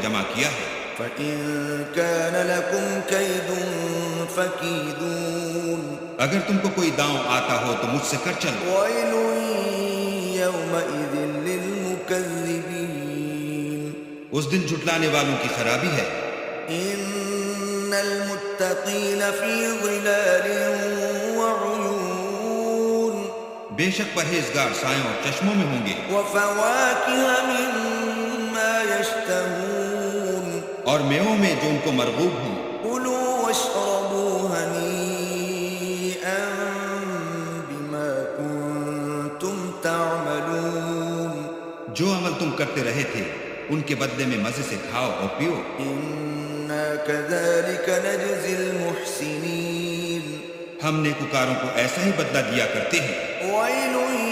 جمع کیا ہے۔ فَإِن كَانَ لَكُمْ كَيْدٌ فَكِيدُونِ اگر تم کو کوئی داؤں آتا ہو تو مجھ سے کر چلو۔ وَيْلٌ يَوْمَئِذٍ لِّلْمُكَذِّبِينَ اس دن جھٹلانے والوں کی خرابی ہے۔ إِنَّ الْمُتَّقِينَ فِي ظِلَالٍ وَعُيُونٍ بے شک پرہیزگار سایوں اور چشموں میں ہوں گے، وَفَوَاكِهَ مِمَّا يَشْتَهُونَ اور میووں میں جو ان کو مرغوب ہوں۔ كُلُوا وَاشْرَبُوا هَنِيئًا بِمَا كُنتُمْ تَعْمَلُونَ جو عمل تم کرتے رہے تھے ان کے بدلے میں مزے سے کھاؤ اور پیو۔ إِنَّا كَذَلِكَ نَجْزِي الْمُحْسِنِينَ ہم نیکوکاروں کو ایسا ہی بدلہ دیا کرتے ہیں۔ وَيْلٌ